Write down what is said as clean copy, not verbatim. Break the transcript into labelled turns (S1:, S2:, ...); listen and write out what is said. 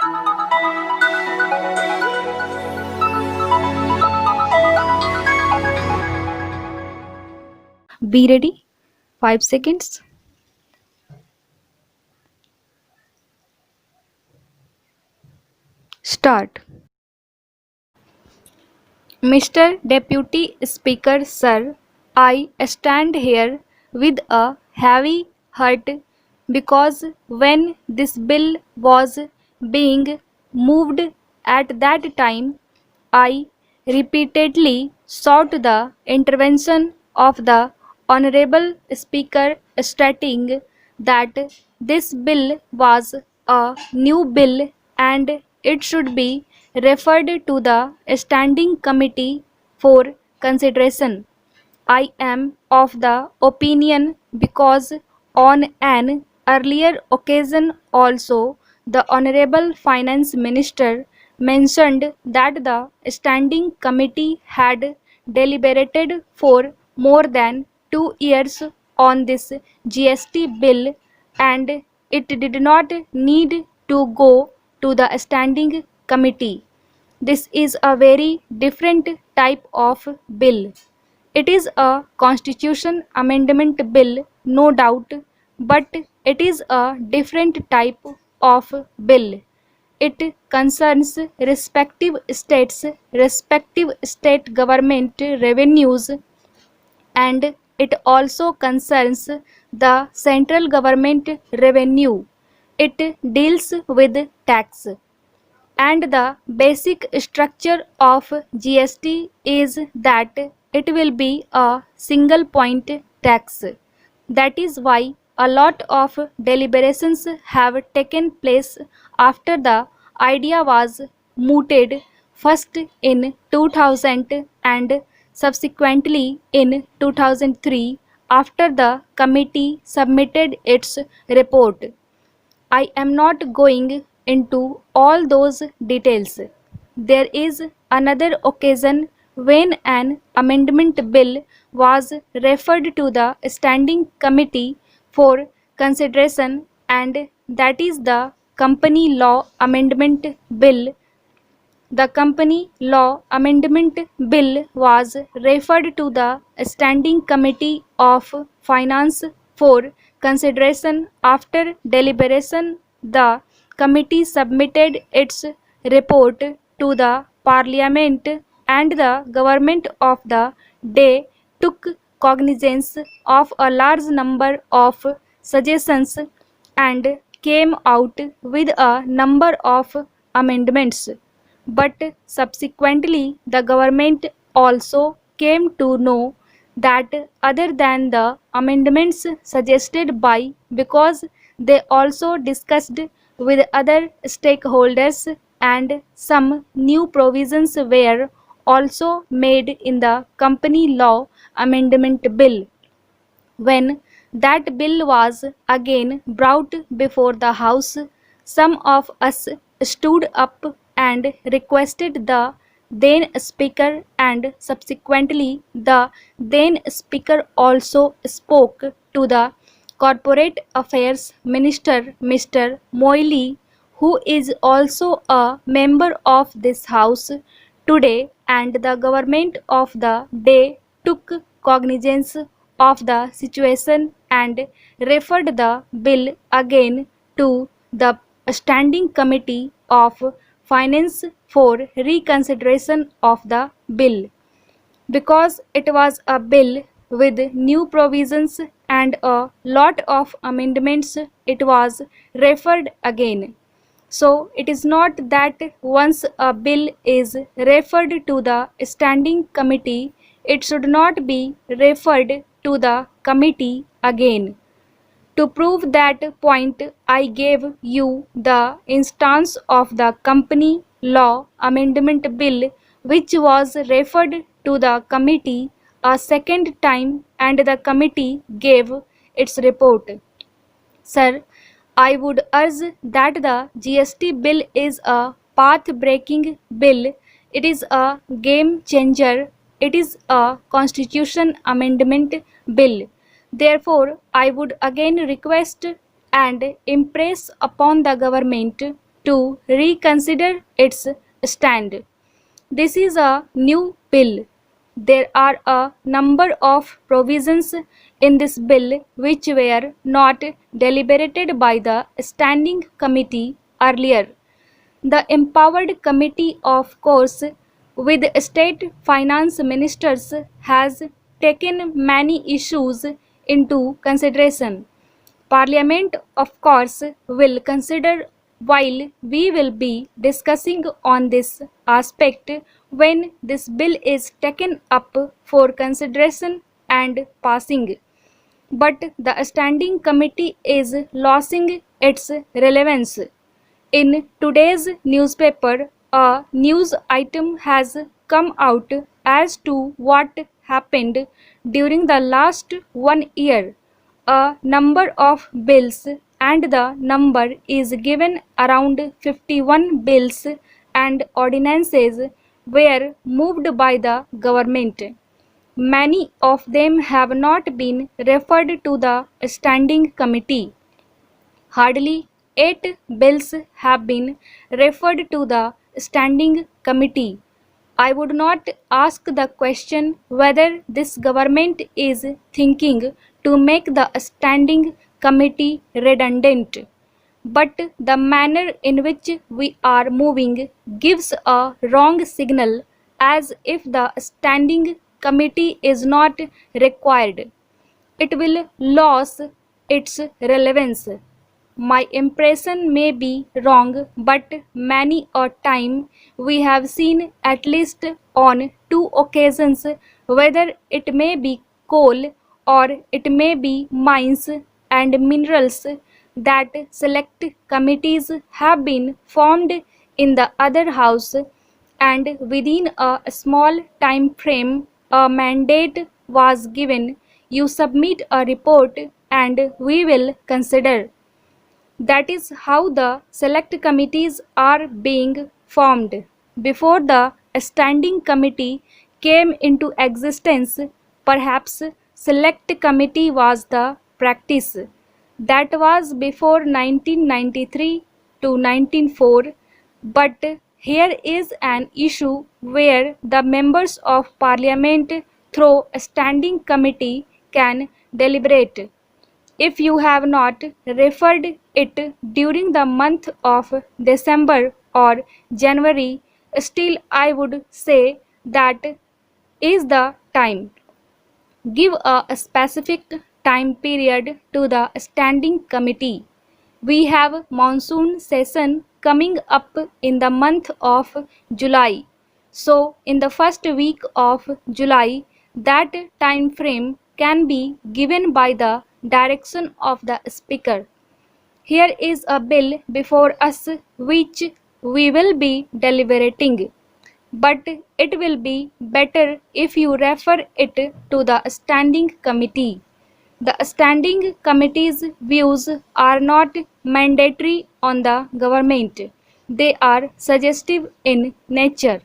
S1: Be ready. 5 seconds. Start. Mr. Deputy Speaker, sir, I stand here with a heavy heart because when this bill was being moved at that time, I repeatedly sought the intervention of the Honorable Speaker, stating that this bill was a new bill and it should be referred to the Standing Committee for consideration. I am of the opinion because on an earlier occasion also the Honorable Finance Minister mentioned that the Standing Committee had deliberated for more than 2 years on this GST bill and it did not need to go to the Standing Committee. This is a very different type of bill. It is a constitution amendment bill, no doubt, but it is a different type of bill. It concerns respective state government revenues, and it also concerns the central government revenue. It deals with tax. And the basic structure of GST is that it will be a single point tax. That is why a lot of deliberations have taken place after the idea was mooted first in 2000 and subsequently in 2003 after the committee submitted its report. I am not going into all those details. There is another occasion when an amendment bill was referred to the Standing Committee for consideration, and that is the Company Law Amendment Bill. The Company Law Amendment Bill was referred to the Standing Committee of Finance for consideration. After deliberation, the committee submitted its report to the Parliament, and the government of the day took cognizance of a large number of suggestions and came out with a number of amendments. But subsequently, the government also came to know that other than the amendments suggested by, because they also discussed with other stakeholders, and some new provisions were also made in the Company Law Amendment Bill. When that bill was again brought before the House, some of us stood up and requested the then Speaker, and subsequently the then Speaker also spoke to the Corporate Affairs Minister, Mr. Moily, who is also a member of this House today, and the government of the day took cognizance of the situation and referred the bill again to the Standing Committee of Finance for reconsideration of the bill. Because it was a bill with new provisions and a lot of amendments, it was referred again. So it is not that once a bill is referred to the Standing Committee, it should not be referred to the committee again. To prove that point, I gave you the instance of the Company Law Amendment Bill, which was referred to the committee a second time, and the committee gave its report. Sir, I would urge that the GST bill is a path-breaking bill. It is a game changer. It is a constitution amendment bill. Therefore, I would again request and impress upon the government to reconsider its stand. This is a new bill. There are a number of provisions in this bill which were not deliberated by the Standing Committee earlier. The empowered committee, of course, with state finance ministers, has taken many issues into consideration. Parliament, of course, will consider while we will be discussing on this aspect when this bill is taken up for consideration and passing. But the standing committee is losing its relevance. In today's newspaper, a news item has come out as to what happened during the last 1 year. A number of bills, and the number is given around 51 bills and ordinances were moved by the government. Many of them have not been referred to the standing committee. Hardly 8 bills have been referred to the Standing Committee. I would not ask the question whether this government is thinking to make the Standing Committee redundant, but the manner in which we are moving gives a wrong signal, as if the Standing Committee is not required. It will lose its relevance. My impression may be wrong, but many a time we have seen, at least on 2 occasions, whether it may be coal or it may be mines and minerals, that select committees have been formed in the other house, and within a small time frame a mandate was given: you submit a report and we will consider. That is how the select committees are being formed. Before the standing committee came into existence, perhaps select committee was the practice. That was before 1993 to 1904, but here is an issue where the members of parliament through a standing committee can deliberate. If you have not referred it during the month of December or January, still I would say that is the time. Give a specific time period to the standing committee. We have monsoon session coming up in the month of July. So in the first week of July, that time frame can be given by the direction of the speaker. Here is a bill before us which we will be deliberating, but it will be better if you refer it to the standing committee. The standing committee's views are not mandatory on the government. They are suggestive in nature.